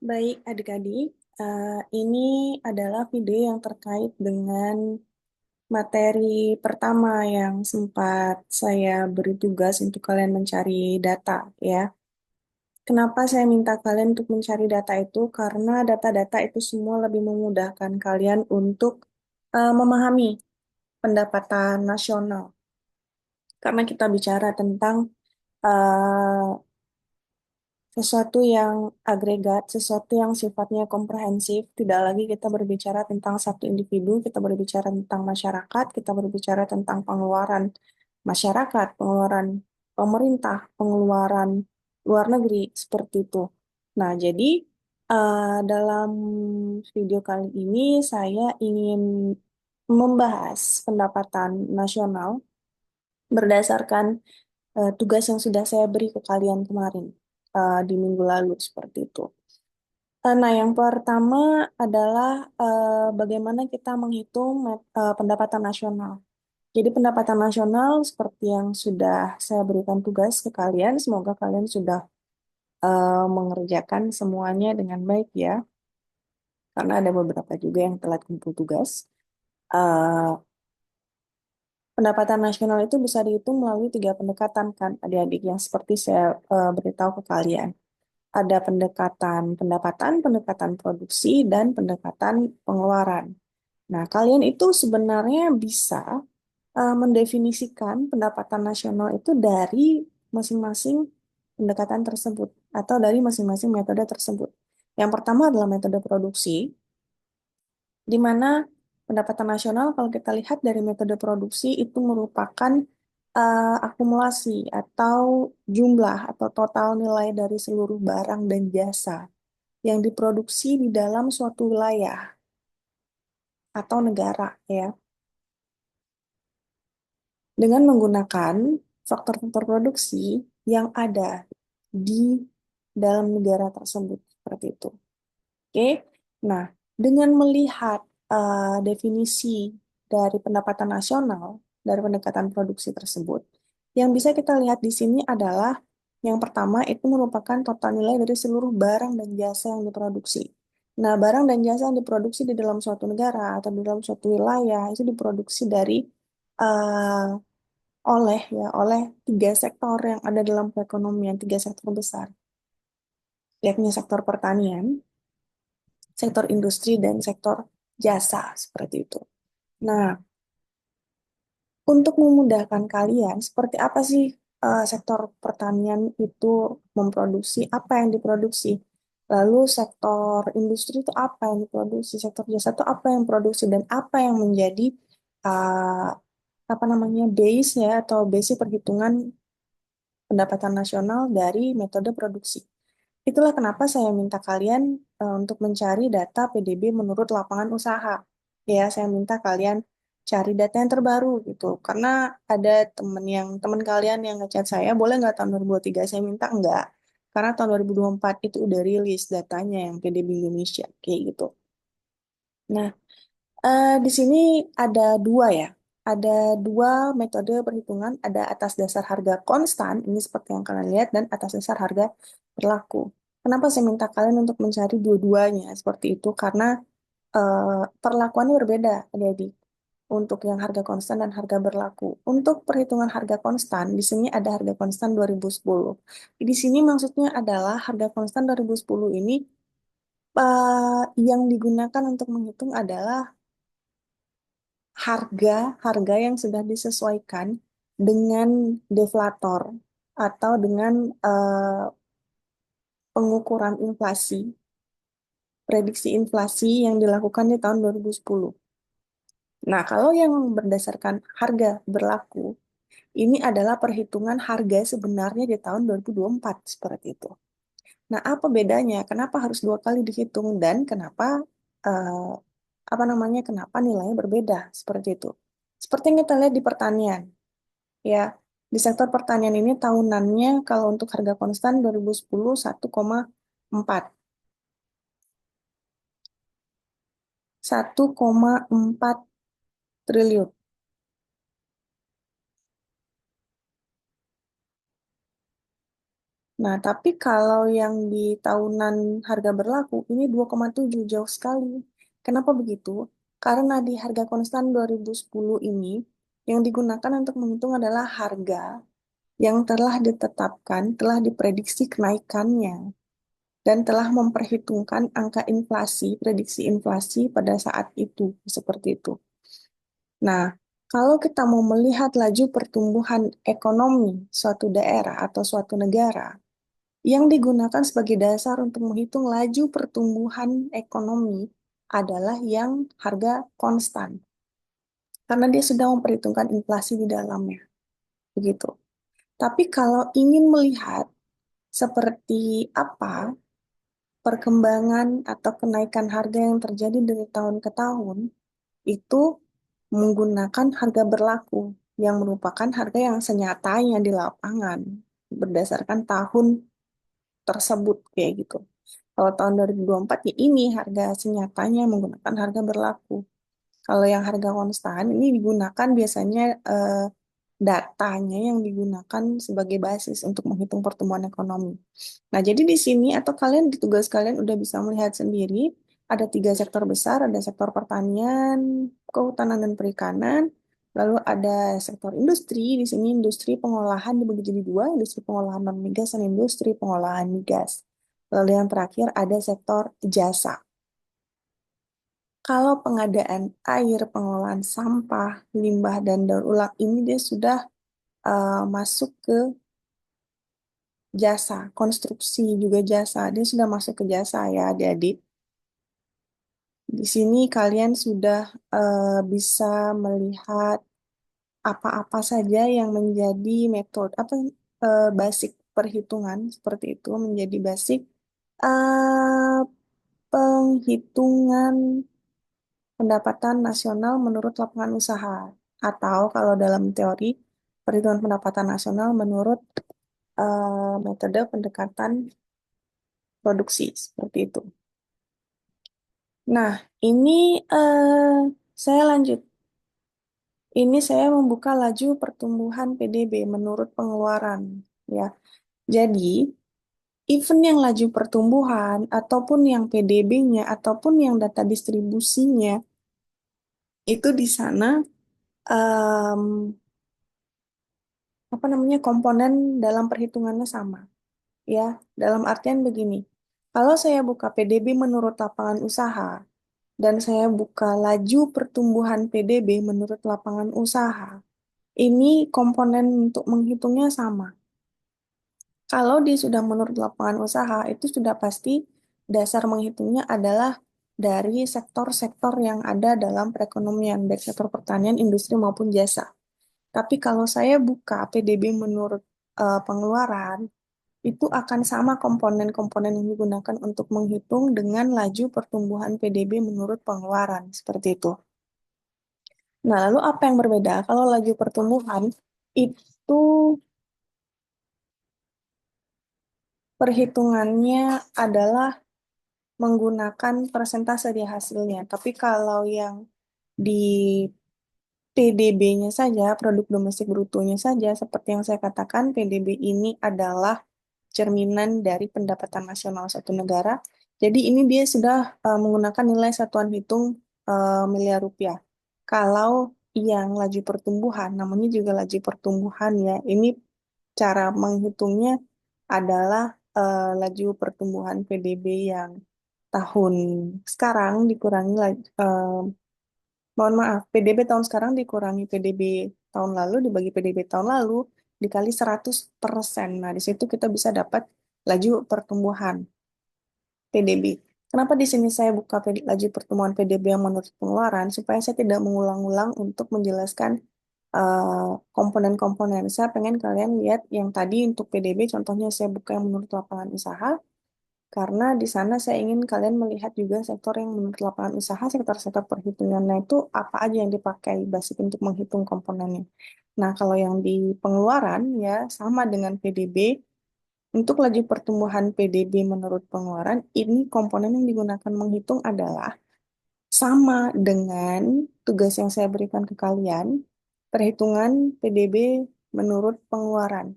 Baik, adik-adik, ini adalah video yang terkait dengan materi pertama yang sempat saya beri tugas untuk kalian mencari data, ya. Kenapa saya minta kalian untuk mencari data itu? Karena data-data itu semua lebih memudahkan kalian untuk memahami pendapatan nasional. Karena kita bicara tentang eh, sesuatu yang agregat, sesuatu yang sifatnya komprehensif. Tidak lagi kita berbicara tentang satu individu, kita berbicara tentang masyarakat, kita berbicara tentang pengeluaran masyarakat, pengeluaran pemerintah, pengeluaran luar negeri, seperti itu. Nah, jadi dalam video kali ini saya ingin membahas pendapatan nasional berdasarkan tugas yang sudah saya beri ke kalian kemarin di minggu lalu seperti itu. Nah, yang pertama adalah bagaimana kita menghitung pendapatan nasional. Jadi pendapatan nasional seperti yang sudah saya berikan tugas ke kalian, semoga kalian sudah mengerjakan semuanya dengan baik ya, karena ada beberapa juga yang telat kumpul tugas. Eh, Pendapatan nasional itu bisa dihitung melalui tiga pendekatan kan, adik-adik yang seperti saya beritahu ke kalian. Ada pendekatan pendapatan, pendekatan produksi, dan pendekatan pengeluaran. Nah, kalian itu sebenarnya bisa mendefinisikan pendapatan nasional itu dari masing-masing pendekatan tersebut atau dari masing-masing metode tersebut. Yang pertama adalah metode produksi, di mana pendapatan nasional kalau kita lihat dari metode produksi itu merupakan akumulasi atau jumlah atau total nilai dari seluruh barang dan jasa yang diproduksi di dalam suatu wilayah atau negara ya, dengan menggunakan faktor-faktor produksi yang ada di dalam negara tersebut seperti itu. Oke. Nah, dengan melihat definisi dari pendapatan nasional dari pendekatan produksi tersebut, yang bisa kita lihat di sini adalah yang pertama itu merupakan total nilai dari seluruh barang dan jasa yang diproduksi. Nah, barang dan jasa yang diproduksi di dalam suatu negara atau di dalam suatu wilayah itu diproduksi dari eh, oleh tiga sektor yang ada dalam perekonomian, tiga sektor besar, yakni sektor pertanian, sektor industri, dan sektor jasa, seperti itu. Nah, untuk memudahkan kalian, seperti apa sih sektor pertanian itu memproduksi, apa yang diproduksi? Lalu sektor industri itu apa yang diproduksi, sektor jasa itu apa yang produksi, dan apa yang menjadi uh, apa namanya base ya atau base perhitungan pendapatan nasional dari metode produksi. Itulah kenapa saya minta kalian untuk mencari data PDB menurut lapangan usaha. Ya, saya minta kalian cari data yang terbaru gitu. Karena ada teman kalian yang ngechat saya, boleh nggak tahun 2023? Saya minta enggak. Karena tahun 2024 itu udah rilis datanya yang PDB Indonesia kayak gitu. Nah, di sini ada dua ya. Ada dua metode perhitungan, ada atas dasar harga konstan, ini seperti yang kalian lihat, dan atas dasar harga berlaku. Kenapa saya minta kalian untuk mencari dua-duanya seperti itu? Karena perlakuannya berbeda, adik-adik. Untuk yang harga konstan dan harga berlaku. Untuk perhitungan harga konstan, di sini ada harga konstan 2010. Di sini maksudnya adalah harga konstan 2010 ini yang digunakan untuk menghitung adalah harga-harga yang sudah disesuaikan dengan deflator atau dengan pengukuran inflasi, prediksi inflasi yang dilakukan di tahun 2010. Nah, kalau yang berdasarkan harga berlaku, ini adalah perhitungan harga sebenarnya di tahun 2024, seperti itu. Nah, apa bedanya? Kenapa harus dua kali dihitung dan kenapa eh, kenapa nilainya berbeda seperti itu? Seperti yang kita lihat di pertanian. Ya, di sektor pertanian ini tahunannya kalau untuk harga konstan 2010 1,4. 1,4 triliun. Nah, tapi kalau yang di tahunan harga berlaku ini 2,7 jauh sekali. Kenapa begitu? Karena di harga konstan 2010 ini yang digunakan untuk menghitung adalah harga yang telah ditetapkan, telah diprediksi kenaikannya, dan telah memperhitungkan angka inflasi, prediksi inflasi pada saat itu, seperti itu. Nah, kalau kita mau melihat laju pertumbuhan ekonomi suatu daerah atau suatu negara, yang digunakan sebagai dasar untuk menghitung laju pertumbuhan ekonomi adalah yang harga konstan, karena dia sudah memperhitungkan inflasi di dalamnya, begitu. Tapi kalau ingin melihat seperti apa perkembangan atau kenaikan harga yang terjadi dari tahun ke tahun, itu menggunakan harga berlaku yang merupakan harga yang senyatanya di lapangan berdasarkan tahun tersebut kayak gitu. Kalau tahun 2024 ya ini harga senyatanya menggunakan harga berlaku. Kalau yang harga konstan ini digunakan biasanya datanya yang digunakan sebagai basis untuk menghitung pertumbuhan ekonomi. Nah, jadi di sini atau kalian di tugas kalian udah bisa melihat sendiri ada tiga sektor besar, ada sektor pertanian, kehutanan dan perikanan, lalu ada sektor industri. Di sini industri pengolahan dibagi jadi dua, industri pengolahan non migas dan industri pengolahan migas. Lalu yang terakhir ada sektor jasa. Kalau pengadaan air, pengolahan sampah, limbah, dan daur ulang ini dia sudah masuk ke jasa, konstruksi juga jasa. Dia sudah masuk ke jasa ya adik-adik. Di sini kalian sudah bisa melihat apa-apa saja yang menjadi metode, basic perhitungan seperti itu menjadi basic eh, penghitungan pendapatan nasional menurut lapangan usaha. Atau kalau dalam teori, perhitungan pendapatan nasional menurut metode pendekatan produksi, seperti itu. Nah, ini saya lanjut. Ini saya membuka laju pertumbuhan PDB menurut pengeluaran, ya. Jadi, even yang laju pertumbuhan, ataupun yang PDB-nya, ataupun yang data distribusinya, itu di sana em, apa namanya komponen dalam perhitungannya sama, ya. Dalam artian begini, kalau saya buka PDB menurut lapangan usaha, dan saya buka laju pertumbuhan PDB menurut lapangan usaha, ini komponen untuk menghitungnya sama. Kalau dia sudah menurut lapangan usaha, itu sudah pasti dasar menghitungnya adalah dari sektor-sektor yang ada dalam perekonomian, baik sektor pertanian, industri maupun jasa. Tapi kalau saya buka PDB menurut pengeluaran, itu akan sama komponen-komponen yang digunakan untuk menghitung dengan laju pertumbuhan PDB menurut pengeluaran, seperti itu. Nah, lalu apa yang berbeda? Kalau laju pertumbuhan, itu perhitungannya adalah menggunakan persentase di hasilnya. Tapi kalau yang di PDB-nya saja, produk domestik brutonya saja, seperti yang saya katakan, PDB ini adalah cerminan dari pendapatan nasional suatu negara. Jadi ini dia sudah menggunakan nilai satuan hitung miliar rupiah. Kalau yang laju pertumbuhan, namanya juga laju pertumbuhan ya. Ini cara menghitungnya adalah laju pertumbuhan PDB yang tahun sekarang dikurangi mohon maaf, PDB tahun sekarang dikurangi PDB tahun lalu dibagi PDB tahun lalu dikali 100%. Nah, di situ kita bisa dapat laju pertumbuhan PDB. Kenapa di sini saya buka laju pertumbuhan PDB yang menurut pengeluaran supaya saya tidak mengulang-ulang untuk menjelaskan komponen-komponen. Saya pengen kalian lihat yang tadi untuk PDB, contohnya saya buka yang menurut lapangan usaha, karena di sana saya ingin kalian melihat juga sektor yang menurut lapangan usaha, sektor-sektor perhitungannya itu apa aja yang dipakai basic untuk menghitung komponennya. Nah, kalau yang di pengeluaran ya sama dengan PDB, untuk laju pertumbuhan PDB menurut pengeluaran, ini komponen yang digunakan menghitung adalah sama dengan tugas yang saya berikan ke kalian, perhitungan PDB menurut pengeluaran.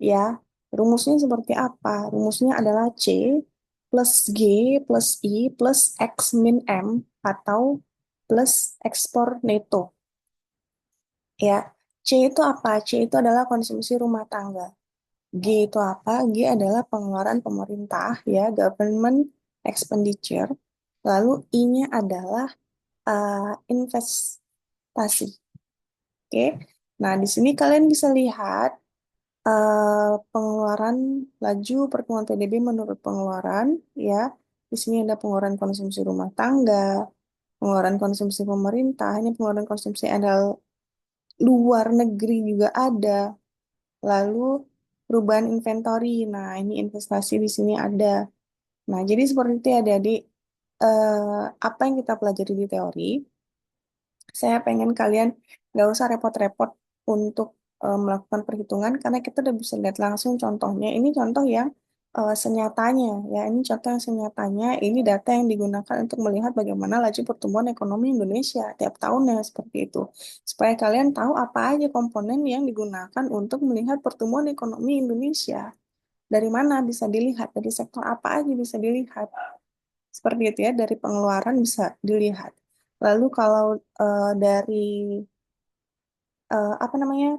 Ya, Rumusnya seperti apa? Rumusnya adalah C plus G plus I plus X min M atau plus ekspor neto. Ya, C itu apa? C itu adalah konsumsi rumah tangga. G itu apa? G adalah pengeluaran pemerintah, ya, government expenditure. Lalu I-nya adalah investasi. Oke. Nah, di sini kalian bisa lihat pengeluaran laju pertumbuhan PDB menurut pengeluaran, ya. Di sini ada pengeluaran konsumsi rumah tangga, pengeluaran konsumsi pemerintah, ini pengeluaran konsumsi ada luar negeri juga ada. Lalu perubahan inventory. Nah, ini investasi di sini ada. Nah, jadi seperti itu ya adik-adik. Apa yang kita pelajari di teori, saya pengen kalian nggak usah repot-repot untuk melakukan perhitungan karena kita udah bisa lihat langsung contohnya. Ini contoh yang senyatanya, ya. Ini contoh yang senyatanya. Ini data yang digunakan untuk melihat bagaimana laju pertumbuhan ekonomi Indonesia tiap tahunnya seperti itu. Supaya kalian tahu apa aja komponen yang digunakan untuk melihat pertumbuhan ekonomi Indonesia. Dari mana bisa dilihat? Dari sektor apa aja bisa dilihat? Seperti itu ya, dari pengeluaran bisa dilihat. Lalu kalau dari apa namanya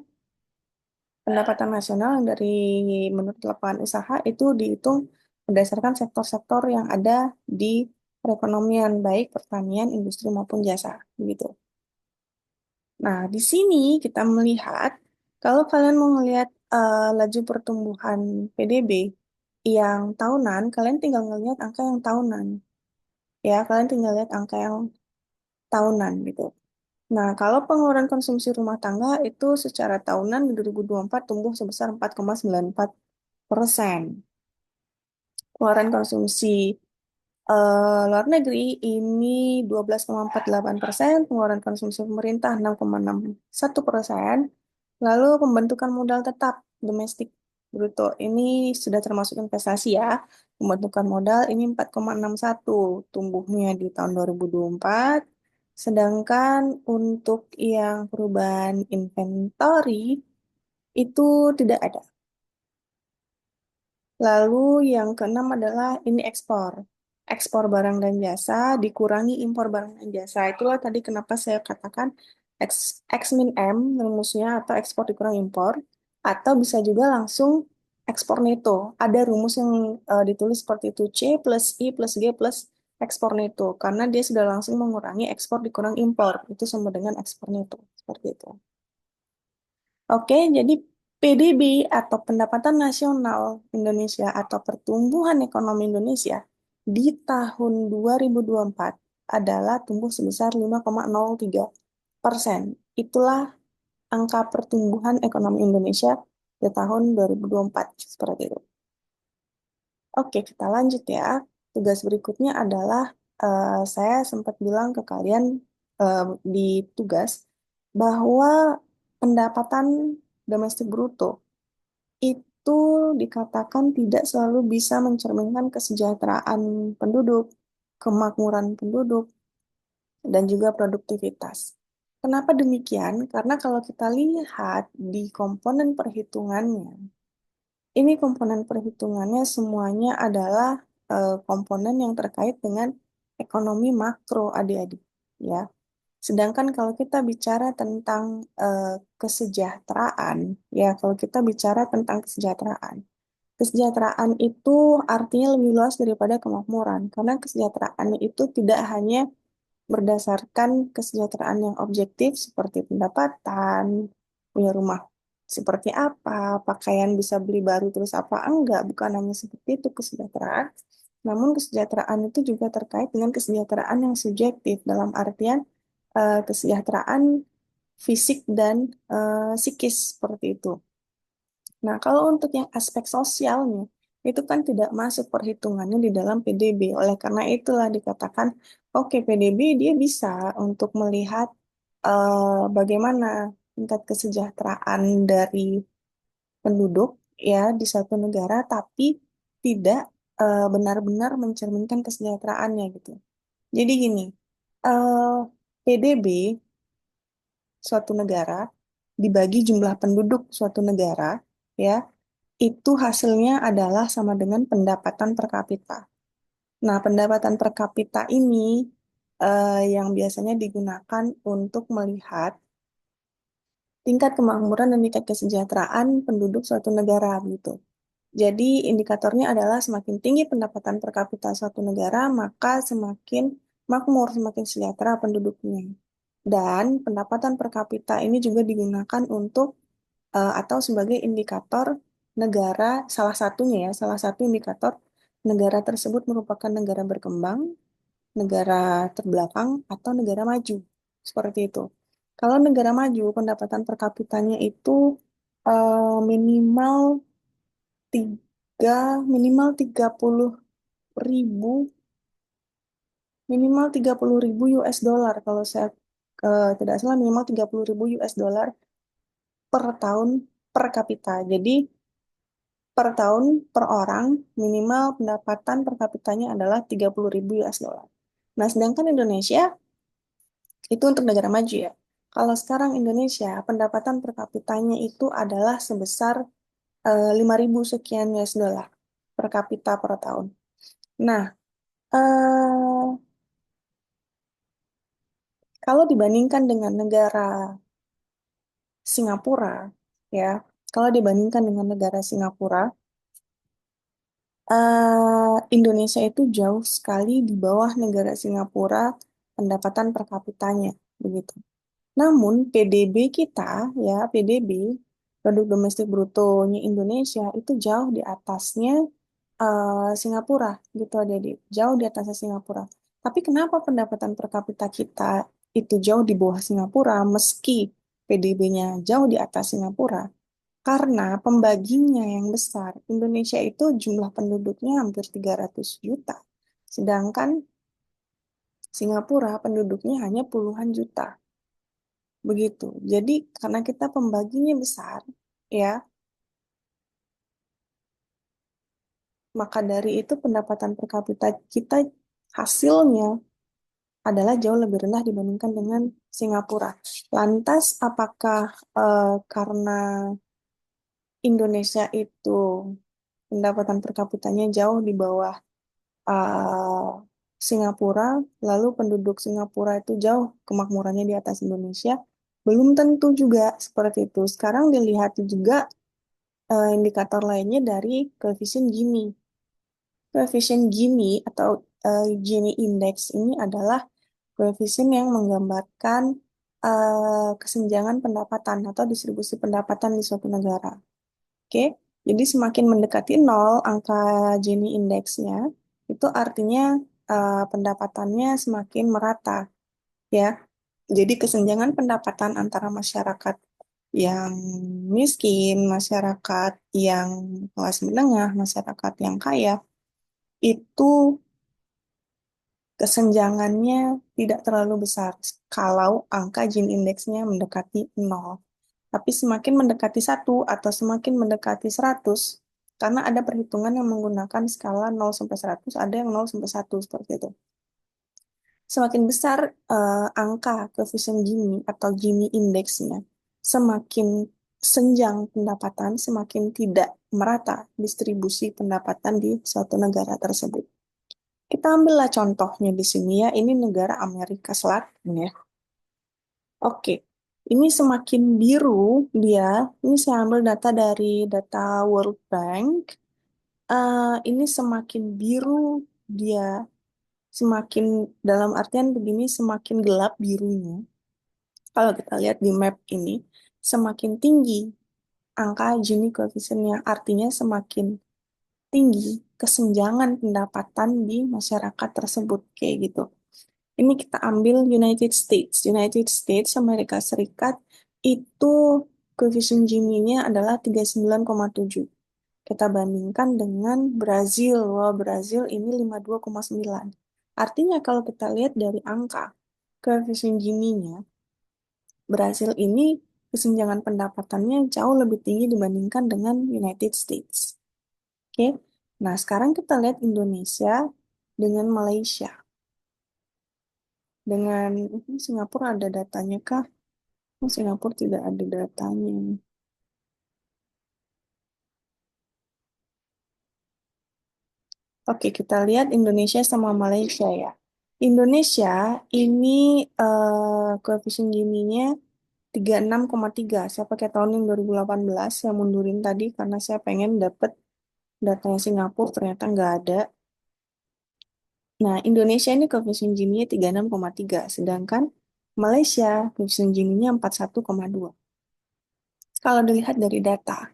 pendapatan nasional yang dari menurut lapangan usaha itu dihitung berdasarkan sektor-sektor yang ada di perekonomian baik pertanian, industri maupun jasa, gitu. Nah, di sini kita melihat kalau kalian mau melihat laju pertumbuhan PDB yang tahunan, kalian tinggal melihat angka yang tahunan. Ya, kalian tinggal lihat angka yang tahunan gitu. Nah, kalau pengeluaran konsumsi rumah tangga itu secara tahunan di 2024 tumbuh sebesar 4,94%. Pengeluaran konsumsi luar negeri ini 12,48%, pengeluaran konsumsi pemerintah 6,61%. Lalu pembentukan modal tetap domestik bruto ini sudah termasuk investasi ya. Pembentukan modal ini 4,61 tumbuhnya di tahun 2024. Sedangkan untuk yang perubahan inventory itu tidak ada. Lalu yang keenam adalah ini ekspor. Ekspor barang dan jasa dikurangi impor barang dan jasa. Itulah tadi kenapa saya katakan X min M rumusnya atau ekspor dikurangi impor. Atau bisa juga langsung ekspor neto. Ada rumus yang ditulis seperti itu. C plus I plus G plus ekspor neto. Karena dia sudah langsung mengurangi ekspor dikurangi impor. Itu sama dengan ekspor neto. Seperti itu. Oke, jadi PDB atau pendapatan nasional Indonesia atau pertumbuhan ekonomi Indonesia di tahun 2024 adalah tumbuh sebesar 5,03%. Itulah angka pertumbuhan ekonomi Indonesia di tahun 2024. Seperti itu. Oke, kita lanjut ya. Tugas berikutnya adalah saya sempat bilang ke kalian eh, di tugas bahwa pendapatan domestik bruto itu dikatakan tidak selalu bisa mencerminkan kesejahteraan penduduk, kemakmuran penduduk, dan juga produktivitas. Kenapa demikian? Karena kalau kita lihat di komponen perhitungannya, ini komponen perhitungannya semuanya adalah komponen yang terkait dengan ekonomi makro adik-adik, ya. Sedangkan kalau kita bicara tentang kesejahteraan, ya, kalau kita bicara tentang kesejahteraan, kesejahteraan itu artinya lebih luas daripada kemakmuran, karena kesejahteraan itu tidak hanya berdasarkan kesejahteraan yang objektif seperti pendapatan, punya rumah seperti apa, pakaian bisa beli baru terus apa enggak, bukan hanya seperti itu kesejahteraan. Namun kesejahteraan itu juga terkait dengan kesejahteraan yang subjektif dalam artian kesejahteraan fisik dan psikis seperti itu. Nah, kalau untuk yang aspek sosialnya, itu kan tidak masuk perhitungannya di dalam PDB. Oleh karena itulah dikatakan, oke, PDB dia bisa untuk melihat bagaimana tingkat kesejahteraan dari penduduk ya di satu negara, tapi tidak benar-benar mencerminkan kesejahteraannya gitu. Jadi gini, eh, PDB suatu negara dibagi jumlah penduduk suatu negara, ya. itu hasilnya adalah sama dengan pendapatan per kapita. Nah, pendapatan per kapita ini yang biasanya digunakan untuk melihat tingkat kemakmuran dan tingkat kesejahteraan penduduk suatu negara gitu. Jadi indikatornya adalah semakin tinggi pendapatan per kapita suatu negara, maka semakin makmur, semakin sejahtera penduduknya. Dan pendapatan per kapita ini juga digunakan untuk atau sebagai indikator negara, salah satunya ya, salah satu indikator negara tersebut merupakan negara berkembang, negara terbelakang, atau negara maju. Seperti itu. Kalau negara maju, pendapatan per kapitanya itu minimal tiga minimal 30.000 US dollar kalau saya tidak salah minimal 30.000 US dollar per tahun per kapita. Jadi per tahun per orang minimal pendapatan per kapitanya adalah 30.000 US dollar. Nah, sedangkan Indonesia itu untuk negara maju ya. Kalau sekarang Indonesia pendapatan per kapitanya itu adalah sebesar 5.000 sekian US dollar per kapita per tahun. Nah, eh, kalau dibandingkan dengan negara Singapura, ya, kalau dibandingkan dengan negara Singapura, Indonesia itu jauh sekali di bawah negara Singapura pendapatan per kapitanya, begitu. Namun PDB kita, ya PDB, produk domestik brutonya Indonesia itu jauh di atasnya Singapura, gitu adik-adik, jauh di atasnya Singapura. Tapi kenapa pendapatan per kapita kita itu jauh di bawah Singapura, meski PDB-nya jauh di atas Singapura? Karena pembaginya yang besar. Indonesia itu jumlah penduduknya hampir 300 juta. Sedangkan Singapura penduduknya hanya puluhan juta. Begitu. Jadi karena kita pembaginya besar, ya, maka dari itu pendapatan per kapita kita hasilnya adalah jauh lebih rendah dibandingkan dengan Singapura. Lantas, apakah karena Indonesia itu pendapatan per kapitanya jauh di bawah uh, Singapura, lalu penduduk Singapura itu jauh kemakmurannya di atas Indonesia? Belum tentu juga seperti itu. Sekarang dilihat juga indikator lainnya dari koefisien Gini. Koefisien Gini atau Gini Index ini adalah koefisien yang menggambarkan kesenjangan pendapatan atau distribusi pendapatan di suatu negara. Oke, jadi semakin mendekati nol angka Gini indeksnya, itu artinya pendapatannya semakin merata, ya. Jadi kesenjangan pendapatan antara masyarakat yang miskin, masyarakat yang kelas menengah, masyarakat yang kaya, itu kesenjangannya tidak terlalu besar kalau angka Gini indeksnya mendekati nol. Tapi semakin mendekati satu atau semakin mendekati 100, karena ada perhitungan yang menggunakan skala 0 sampai 100, ada yang 0 sampai 1 seperti itu. Semakin besar angka koefisien Gini atau Gini indeksnya, semakin senjang pendapatan, semakin tidak merata distribusi pendapatan di suatu negara tersebut. Kita ambillah contohnya di sini ya, ini negara Amerika Selatan ya. Oke, ini semakin biru dia. Ini saya ambil data dari data World Bank. Ini semakin biru dia, semakin dalam artian begini, semakin gelap birunya. Kalau kita lihat di map ini, semakin tinggi angka Gini koefisiennya, artinya semakin tinggi kesenjangan pendapatan di masyarakat tersebut, kayak gitu. Ini kita ambil United States. United States, Amerika Serikat, itu koefisien Gini-nya adalah 39,7. Kita bandingkan dengan Brazil. Wah, Brazil ini 52,9. Artinya kalau kita lihat dari angka koefisien Gini-nya, Brazil ini kesenjangan pendapatannya jauh lebih tinggi dibandingkan dengan United States. Oke. Nah, sekarang kita lihat Indonesia dengan Malaysia. Dengan Singapura ada datanya kah? Oh, Singapura tidak ada datanya. Oke, kita lihat Indonesia sama Malaysia ya. Indonesia ini koefisien Gini-nya 36,3. Saya pakai tahun yang 2018, saya mundurin tadi karena saya pengen dapet datanya Singapura, ternyata nggak ada. Nah, Indonesia ini koefisien Gini-nya 36,3, sedangkan Malaysia koefisien Gini-nya 41,2. Kalau dilihat dari data,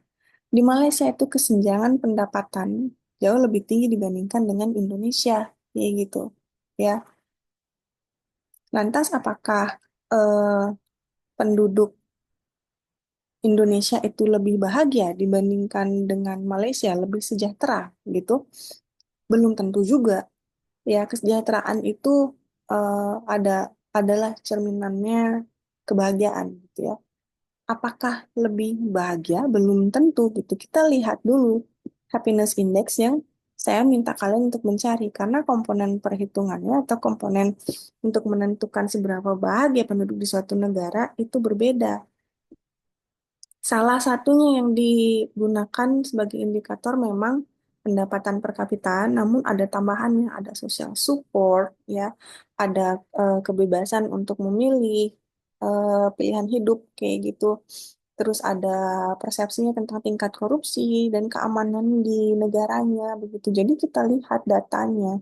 di Malaysia itu kesenjangan pendapatan jauh lebih tinggi dibandingkan dengan Indonesia, kayak gitu. Ya, lantas apakah eh, penduduk Indonesia itu lebih bahagia dibandingkan dengan Malaysia, lebih sejahtera gitu? Belum tentu juga. Ya, kesejahteraan itu ada adalah cerminannya kebahagiaan gitu ya. Apakah lebih bahagia? Belum tentu gitu. Kita lihat dulu happiness index yang saya minta kalian untuk mencari karena komponen perhitungannya atau komponen untuk menentukan seberapa bahagia penduduk di suatu negara itu berbeda. Salah satunya yang digunakan sebagai indikator memang pendapatan per kapita, namun ada tambahannya, ada social support, ya, ada kebebasan untuk memilih pilihan hidup kayak gitu. Terus ada persepsinya tentang tingkat korupsi dan keamanan di negaranya begitu. Jadi kita lihat datanya.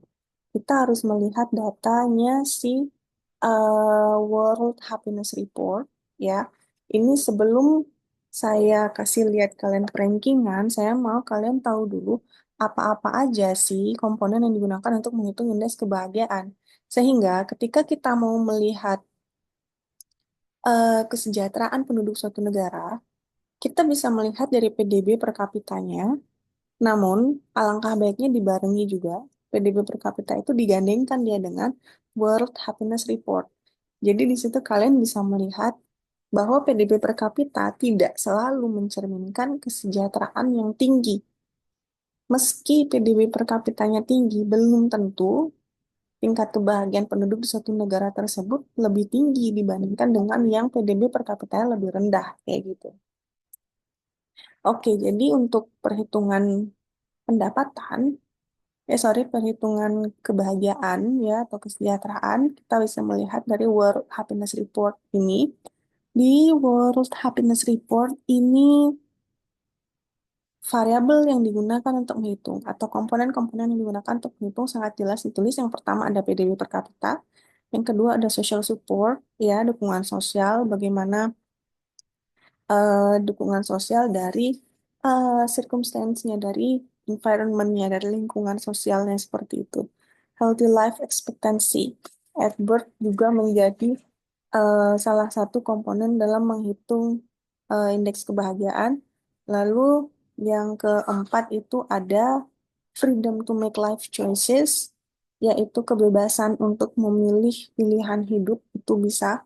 Kita harus melihat datanya si World Happiness Report ya. Ini sebelum saya kasih lihat kalian rankingan, saya mau kalian tahu dulu apa-apa aja sih komponen yang digunakan untuk menghitung indeks kebahagiaan. Sehingga ketika kita mau melihat kesejahteraan penduduk suatu negara, kita bisa melihat dari PDB per kapitanya, namun alangkah baiknya dibarengi juga PDB per kapita itu digandengkan dia dengan World Happiness Report. Jadi di situ kalian bisa melihat bahwa PDB per kapita tidak selalu mencerminkan kesejahteraan yang tinggi. Meski PDB per kapitanya tinggi, belum tentu tingkat kebahagiaan penduduk di suatu negara tersebut lebih tinggi dibandingkan dengan yang PDB per kapitanya lebih rendah, kayak gitu. Oke, jadi untuk perhitungan pendapatan, perhitungan kebahagiaan ya atau kesejahteraan, kita bisa melihat dari World Happiness Report ini. Di World Happiness Report ini variabel yang digunakan untuk menghitung atau komponen-komponen yang digunakan untuk menghitung sangat jelas ditulis. Yang pertama ada PDB per kapita, yang kedua ada social support ya dukungan sosial, bagaimana dukungan sosial dari circumstance-nya, dari environment-nya, dari lingkungan sosialnya seperti itu. Healthy life expectancy at birth juga menjadi salah satu komponen dalam menghitung indeks kebahagiaan. Lalu yang keempat itu ada freedom to make life choices, yaitu kebebasan untuk memilih pilihan hidup itu bisa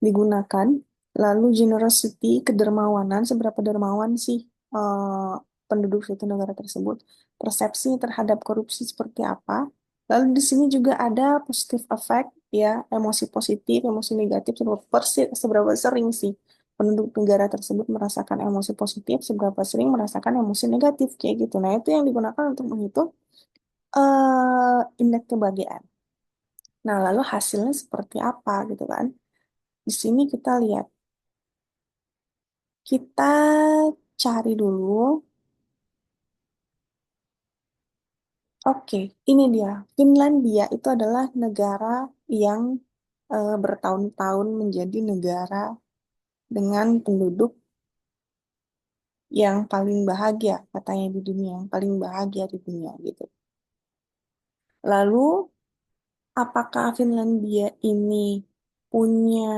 digunakan. Lalu generosity, kedermawanan, seberapa dermawan sih eh, penduduk suatu negara tersebut, persepsi terhadap korupsi seperti apa. Lalu di sini juga ada positive effect, ya, emosi positif, emosi negatif, seberapa sering sih penduduk negara tersebut merasakan emosi positif, seberapa sering merasakan emosi negatif, kayak gitu. Nah, itu yang digunakan untuk menghitung indeks kebahagiaan. Nah, lalu hasilnya seperti apa gitu kan? Di sini kita lihat. Kita cari dulu. Oke, ini dia. Finlandia itu adalah negara yang bertahun-tahun menjadi negara dengan penduduk yang paling bahagia, katanya di dunia, yang paling bahagia di dunia gitu. Lalu, apakah Finlandia ini punya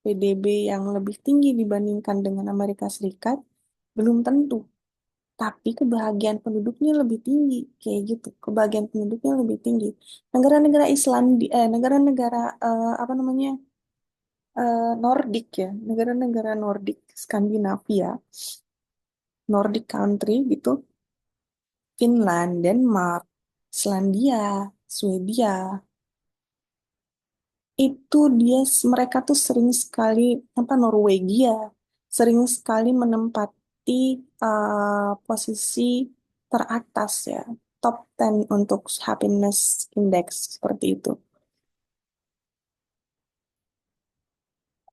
PDB yang lebih tinggi dibandingkan dengan Amerika Serikat? Belum tentu. Tapi kebahagiaan penduduknya lebih tinggi, kayak gitu. Kebahagiaan penduduknya lebih tinggi. Negara-negara Islam, negara-negara apa namanya Nordik ya, negara-negara Nordik, Skandinavia, Nordic country gitu, Finland, Denmark, Selandia, Swedia, itu mereka tuh sering sekali apa Norwegia sering sekali menempati posisi teratas ya. top 10 untuk happiness index seperti itu.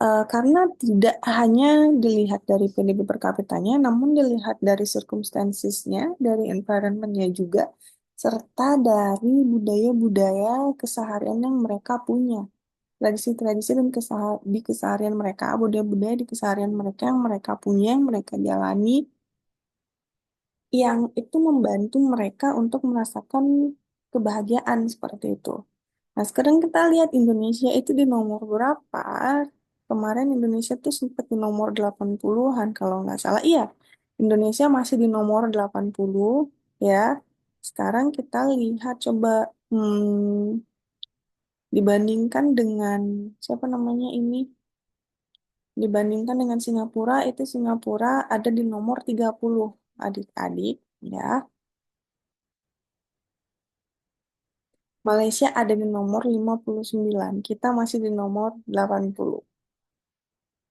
Karena tidak hanya dilihat dari PDB per kapitanya, namun dilihat dari circumstancesnya, dari environment-nya juga, serta dari budaya-budaya keseharian yang mereka punya. Tradisi-tradisi dan di keseharian mereka, budaya-budaya di keseharian mereka yang mereka punya, yang mereka jalani, yang itu membantu mereka untuk merasakan kebahagiaan seperti itu. Nah, sekarang kita lihat Indonesia itu di nomor berapa? Kemarin Indonesia tuh sempat di nomor 80-an kalau nggak salah. Iya, Indonesia masih di nomor 80 ya. Sekarang kita lihat coba dibandingkan dengan siapa namanya ini? Dibandingkan dengan Singapura, itu Singapura ada di nomor 30 adik-adik ya. Malaysia ada di nomor 59. Kita masih di nomor 80.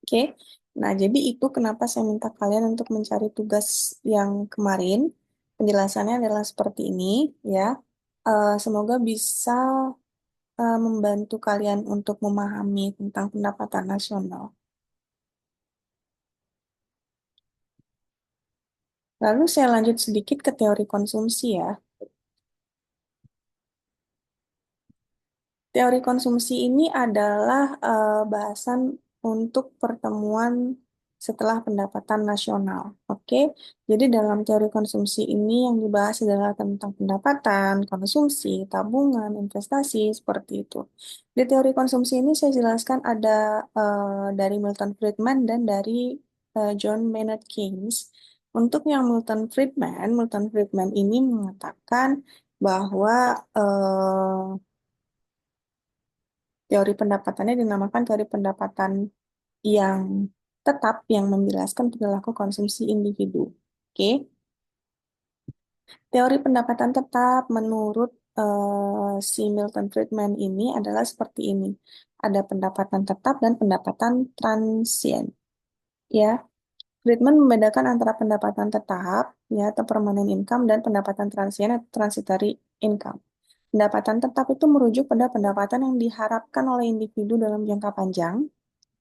Oke. Nah, jadi itu kenapa saya minta kalian untuk mencari tugas yang kemarin. Penjelasannya adalah seperti ini, ya. Semoga bisa membantu kalian untuk memahami tentang pendapatan nasional. Lalu saya lanjut sedikit ke teori konsumsi ya. Teori konsumsi ini adalah bahasan untuk pertemuan setelah pendapatan nasional. Oke, jadi dalam teori konsumsi ini yang dibahas adalah tentang pendapatan, konsumsi, tabungan, investasi, seperti itu. Di teori konsumsi ini saya jelaskan ada dari Milton Friedman dan dari John Maynard Keynes. Untuk yang Milton Friedman ini mengatakan bahwa teori pendapatannya dinamakan teori pendapatan yang tetap yang menjelaskan perilaku konsumsi individu. Oke, teori pendapatan tetap menurut si Milton Friedman ini adalah seperti ini. Ada pendapatan tetap dan pendapatan transien. Ya, Friedman membedakan antara pendapatan tetap ya atau permanent income dan pendapatan transien atau transitory income. Pendapatan tetap itu merujuk pada pendapatan yang diharapkan oleh individu dalam jangka panjang.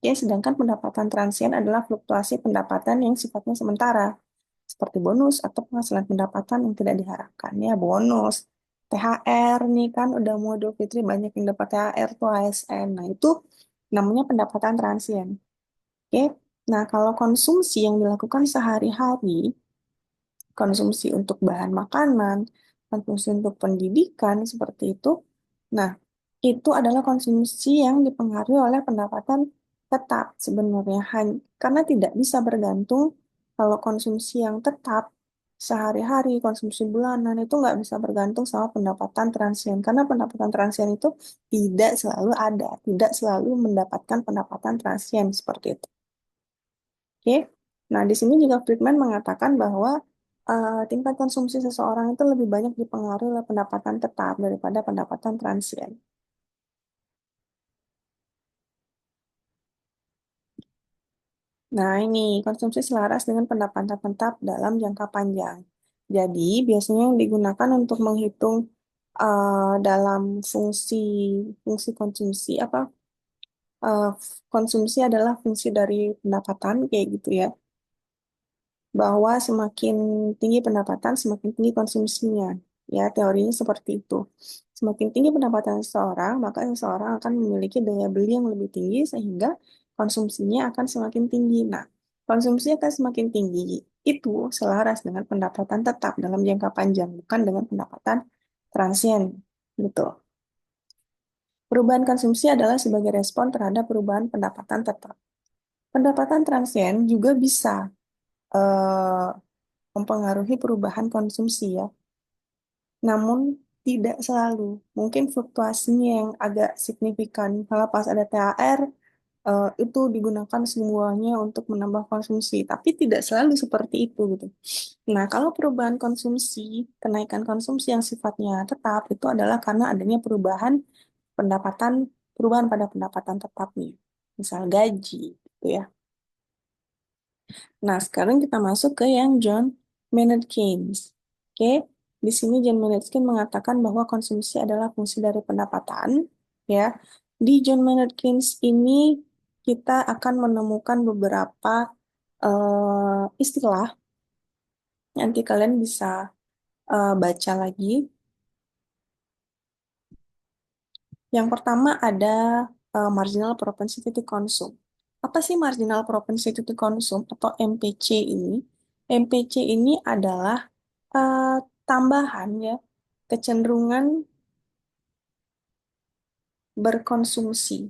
Ya, sedangkan pendapatan transien adalah fluktuasi pendapatan yang sifatnya sementara, seperti bonus atau penghasilan pendapatan yang tidak diharapkan. Ya, bonus, THR nih kan udah mau Idul Fitri banyak yang dapat THR tuh ASN. Nah, itu namanya pendapatan transien. Oke. Nah, kalau konsumsi yang dilakukan sehari-hari, konsumsi untuk bahan makanan, konsumsi untuk pendidikan, seperti itu. Nah, itu adalah konsumsi yang dipengaruhi oleh pendapatan tetap sebenarnya. Karena tidak bisa bergantung kalau konsumsi yang tetap sehari-hari, konsumsi bulanan itu nggak bisa bergantung sama pendapatan transien. Karena pendapatan transien itu tidak selalu ada, tidak selalu mendapatkan pendapatan transien seperti itu. Oke. Nah, di sini juga Friedman mengatakan bahwa tingkat konsumsi seseorang itu lebih banyak dipengaruhi oleh pendapatan tetap daripada pendapatan transien. Nah, ini konsumsi selaras dengan pendapatan tetap dalam jangka panjang. Jadi, biasanya yang digunakan untuk menghitung dalam fungsi fungsi konsumsi apa eh, konsumsi adalah fungsi dari pendapatan kayak gitu ya. Bahwa semakin tinggi pendapatan, semakin tinggi konsumsinya. Ya, teorinya seperti itu. Semakin tinggi pendapatan seseorang, maka seseorang akan memiliki daya beli yang lebih tinggi sehingga konsumsinya akan semakin tinggi. Nah, konsumsi akan semakin tinggi itu selaras dengan pendapatan tetap dalam jangka panjang, bukan dengan pendapatan transien. Gitu. Perubahan konsumsi adalah sebagai respon terhadap perubahan pendapatan tetap. Pendapatan transien juga bisa eh, mempengaruhi perubahan konsumsi ya. Namun tidak selalu. Mungkin fluktuasinya yang agak signifikan. Kalau pas ada THR, itu digunakan semuanya untuk menambah konsumsi. Tapi tidak selalu seperti itu gitu. Nah, kalau perubahan konsumsi, kenaikan konsumsi yang sifatnya tetap, itu adalah karena adanya pendapatan, perubahan pada pendapatan tetap nih. Misal gaji, gitu ya. Nah, sekarang kita masuk ke yang John Maynard Keynes. Oke, Di sini John Maynard Keynes mengatakan bahwa konsumsi adalah fungsi dari pendapatan, ya. Di John Maynard Keynes ini kita akan menemukan beberapa istilah. Nanti kalian bisa baca lagi. Yang pertama ada marginal propensity to consume. Apa sih marginal propensity to consume atau MPC ini? MPC ini adalah eh, tambahan ya kecenderungan berkonsumsi.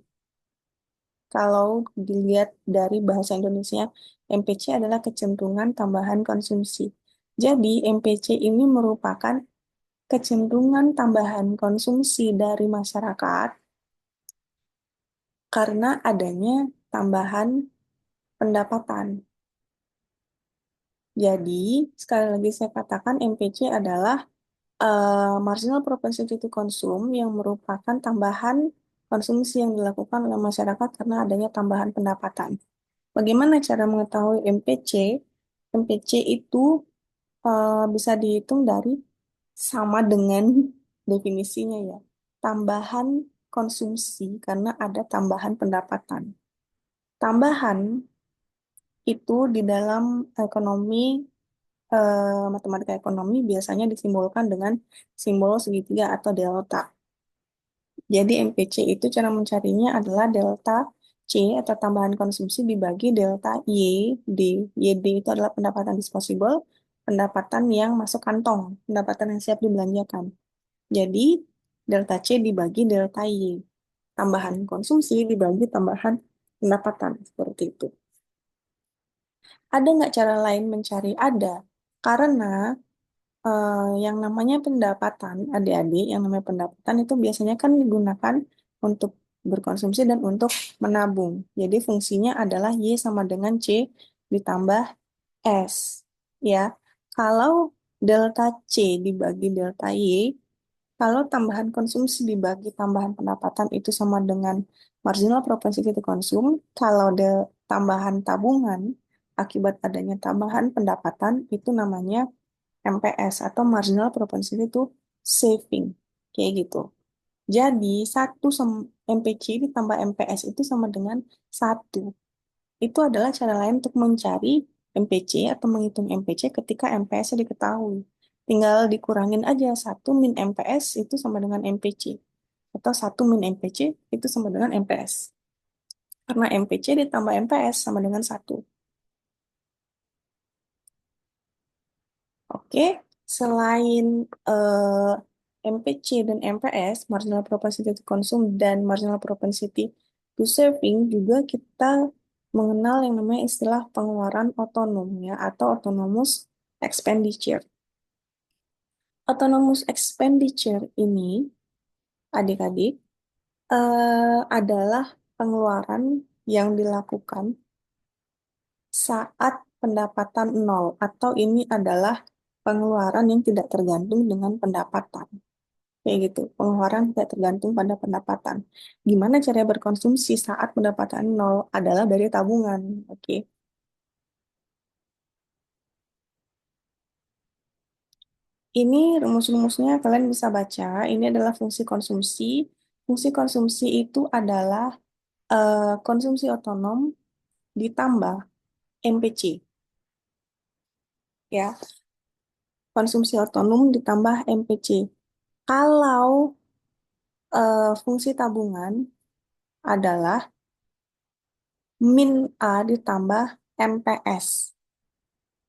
Kalau dilihat dari bahasa Indonesia, MPC adalah kecenderungan tambahan konsumsi. Jadi, MPC ini merupakan kecenderungan tambahan konsumsi dari masyarakat karena adanya tambahan pendapatan. Jadi, sekali lagi saya katakan MPC adalah marginal propensity to consume yang merupakan tambahan konsumsi yang dilakukan oleh masyarakat karena adanya tambahan pendapatan. Bagaimana cara mengetahui MPC? MPC itu bisa dihitung dari sama dengan definisinya ya. Tambahan konsumsi karena ada tambahan pendapatan. Tambahan itu di dalam ekonomi, matematika ekonomi biasanya disimbolkan dengan simbol segitiga atau delta. Jadi MPC itu cara mencarinya adalah delta C atau tambahan konsumsi dibagi delta YD. YD itu adalah pendapatan disposable, pendapatan yang masuk kantong, pendapatan yang siap dibelanjakan. Jadi delta C dibagi delta Y. Tambahan konsumsi dibagi tambahan pendapatan. Seperti itu. Ada nggak cara lain mencari? Ada. Karena yang namanya pendapatan, adik-adik, yang namanya pendapatan itu biasanya kan digunakan untuk berkonsumsi dan untuk menabung. Jadi fungsinya adalah Y sama dengan C ditambah S. Ya, kalau delta C dibagi delta Y, kalau tambahan konsumsi dibagi tambahan pendapatan itu sama dengan marginal propensity to consume, kalau tambahan tabungan akibat adanya tambahan pendapatan itu namanya MPS atau marginal propensity to saving. Kayak gitu. Jadi, MPC ditambah MPS itu sama dengan 1. Itu adalah cara lain untuk mencari MPC atau menghitung MPC ketika MPS diketahui. Tinggal dikurangin aja 1 min MPS itu sama dengan MPC. Atau 1 min MPC itu sama dengan MPS. Karena MPC ditambah MPS sama dengan 1. Oke, selain MPC dan MPS, marginal propensity to consume dan marginal propensity to saving, juga kita mengenal yang namanya istilah pengeluaran otonom ya atau autonomous expenditure. Autonomous expenditure ini, adik-adik, adalah pengeluaran yang dilakukan saat pendapatan nol atau ini adalah pengeluaran yang tidak tergantung dengan pendapatan. Kayak gitu, pengeluaran tidak tergantung pada pendapatan. Gimana cara berkonsumsi saat pendapatan nol adalah dari tabungan. Oke, ini rumus-rumusnya kalian bisa baca. Ini adalah fungsi konsumsi. Fungsi konsumsi itu adalah konsumsi otonom ditambah MPC. Ya, konsumsi otonom ditambah MPC. Kalau fungsi tabungan adalah min A ditambah MPS.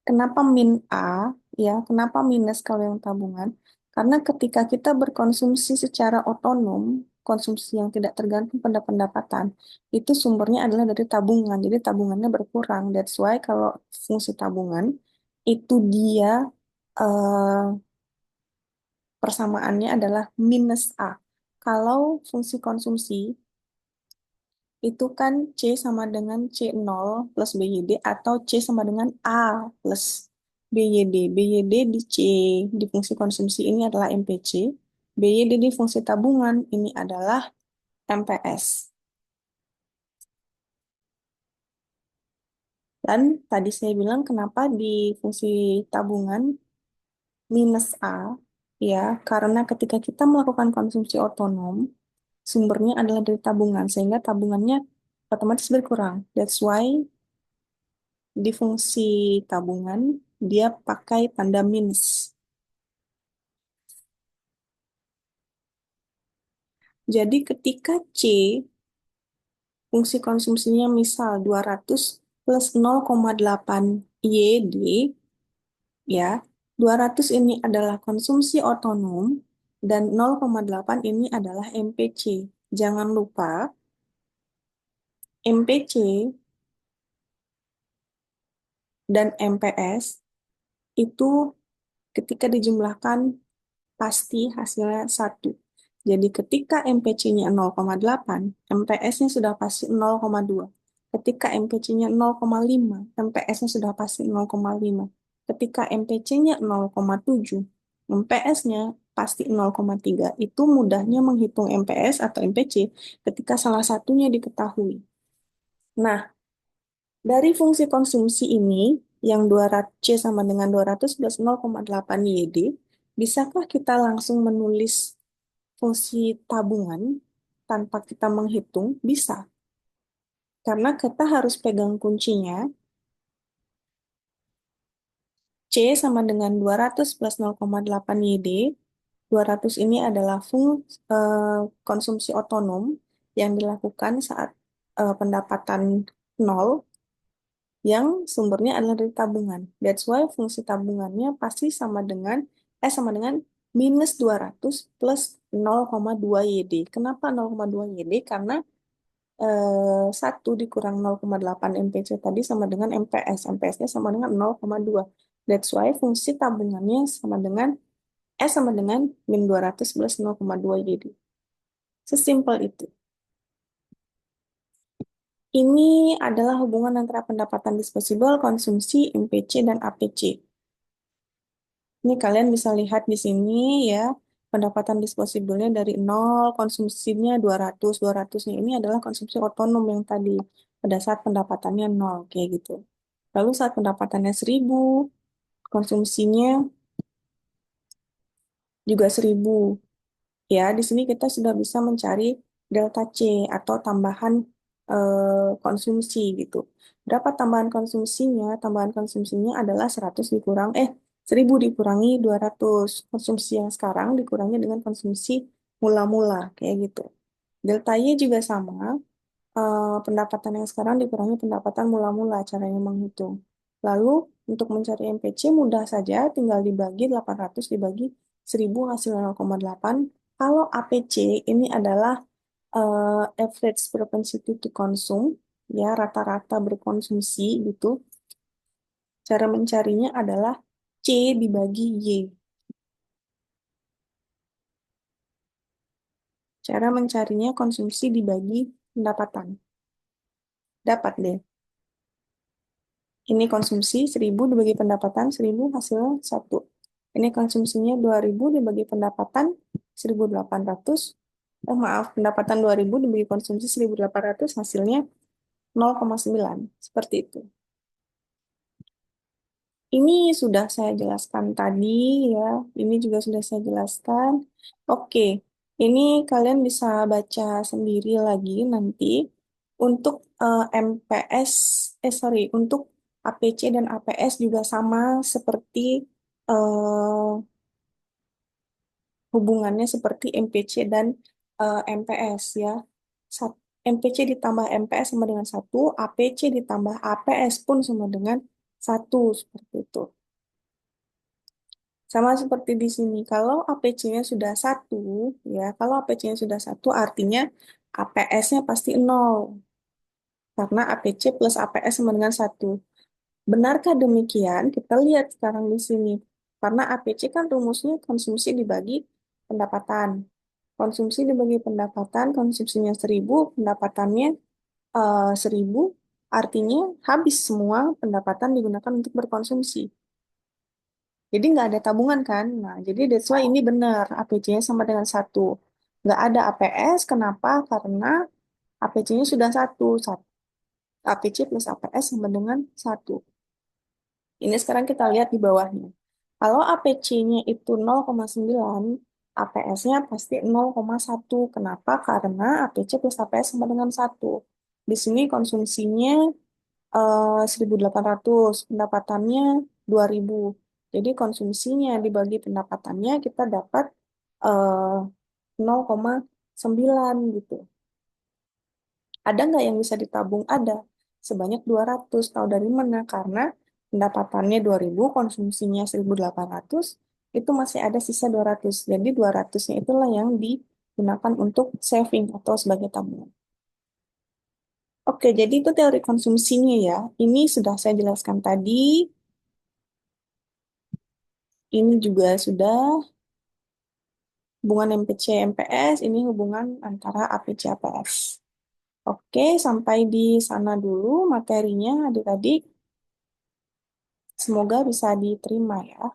Kenapa min A? Ya, kenapa minus kalau yang tabungan? Karena ketika kita berkonsumsi secara otonom, konsumsi yang tidak tergantung pada pendapatan, itu sumbernya adalah dari tabungan. Jadi tabungannya berkurang. That's why kalau fungsi tabungan itu dia eh, persamaannya adalah minus A. Kalau fungsi konsumsi itu kan C sama dengan C0 plus BYD atau C sama dengan A plus BYD. BYD di C di fungsi konsumsi ini adalah MPC. BYD di fungsi tabungan ini adalah MPS. Dan tadi saya bilang kenapa di fungsi tabungan minus A. Ya, karena ketika kita melakukan konsumsi otonom, sumbernya adalah dari tabungan, sehingga tabungannya otomatis berkurang. That's why di fungsi tabungan dia pakai tanda minus. Jadi ketika C fungsi konsumsinya misal 200 plus 0,8 YD, ya, 200 ini adalah konsumsi otonom dan 0,8 ini adalah MPC. Jangan lupa, MPC dan MPS itu ketika dijumlahkan pasti hasilnya 1. Jadi ketika MPC-nya 0,8, MPS-nya sudah pasti 0,2. Ketika MPC-nya 0,5, MPS-nya sudah pasti 0,5. Ketika MPC-nya 0,7, MPS-nya pasti 0,3. Itu mudahnya menghitung MPS atau MPC ketika salah satunya diketahui. Nah, dari fungsi konsumsi ini, yang 200 C sama dengan 200 plus 0,8 YD, bisakah kita langsung menulis fungsi tabungan tanpa kita menghitung? Bisa. Karena kita harus pegang kuncinya, C sama dengan 200 plus 0,8 YD. 200 ini adalah konsumsi otonom yang dilakukan saat pendapatan nol yang sumbernya adalah dari tabungan. That's why fungsi tabungannya pasti sama dengan minus 200 plus 0,2 YD. Kenapa 0,2 YD? Karena 1 dikurang 0,8 MPC tadi sama dengan MPS. MPS-nya sama dengan 0,2. That's why fungsi tabungannya sama dengan min 200 plus 0,2 YD. Sesimpel itu. Ini adalah hubungan antara pendapatan disposable, konsumsi, MPC, dan APC. Ini kalian bisa lihat di sini ya, pendapatan disposable-nya dari nol, konsumsinya 200. 200-nya ini adalah konsumsi otonom yang tadi, pada saat pendapatannya nol, kayak gitu. Lalu saat pendapatannya 1.000, konsumsinya juga 1.000. Ya, di sini kita sudah bisa mencari delta C atau tambahan konsumsi gitu. Berapa tambahan konsumsinya? Tambahan konsumsinya adalah 1.000 dikurangi 200. Konsumsi yang sekarang dikurangi dengan konsumsi mula-mula kayak gitu. Delta Y juga sama. Pendapatan yang sekarang dikurangi pendapatan mula-mula caranya menghitung. Lalu untuk mencari MPC mudah saja, tinggal dibagi 800 dibagi 1.000 hasil 0,8. Kalau APC ini adalah average propensity to consume, ya rata-rata berkonsumsi gitu. Cara mencarinya adalah C dibagi Y. Cara mencarinya konsumsi dibagi pendapatan. Dapat deh. Ini konsumsi 1.000 dibagi pendapatan 1.000 hasilnya 1. Ini konsumsinya 2.000 dibagi pendapatan 1.800. Maaf, pendapatan 2.000 dibagi konsumsi 1.800 hasilnya 0,9. Seperti itu. Ini sudah saya jelaskan tadi ya. Ini juga sudah saya jelaskan. Oke, ini kalian bisa baca sendiri lagi nanti untuk MPS, untuk APC dan APS juga sama seperti hubungannya seperti MPC dan MPS ya. MPC ditambah MPS sama dengan 1, APC ditambah APS pun sama dengan 1, seperti itu. Sama seperti di sini, kalau APC-nya sudah 1, ya, kalau APC-nya sudah 1 artinya APS-nya pasti 0, karena APC plus APS sama dengan 1. Benarkah demikian? Kita lihat sekarang di sini. Karena APC kan rumusnya konsumsi dibagi pendapatan. Konsumsi dibagi pendapatan, konsumsinya 1.000, pendapatannya 1.000, artinya habis semua pendapatan digunakan untuk berkonsumsi. Jadi nggak ada tabungan kan? Nah, jadi that's why ini benar, APC-nya sama dengan 1. Nggak ada APS, kenapa? Karena APC-nya sudah 1. APC plus APS sama dengan 1. Ini sekarang kita lihat di bawahnya. Kalau APC-nya itu 0,9, APS-nya pasti 0,1. Kenapa? Karena APC plus APS sama dengan 1. Di sini konsumsinya 1.800, pendapatannya 2.000. Jadi konsumsinya dibagi pendapatannya kita dapat eh, 0,9 gitu. Ada nggak yang bisa ditabung? Ada. Sebanyak 200. Tahu dari mana? Karena pendapatannya 2.000, konsumsinya 1.800, itu masih ada sisa 200. Jadi 200-nya itulah yang digunakan untuk saving atau sebagai tabungan. Oke, jadi itu teori konsumsinya ya. Ini sudah saya jelaskan tadi. Ini juga sudah hubungan MPC-MPS, ini hubungan antara APC-APS. Oke, sampai di sana dulu materinya adik-adik. Semoga bisa diterima ya.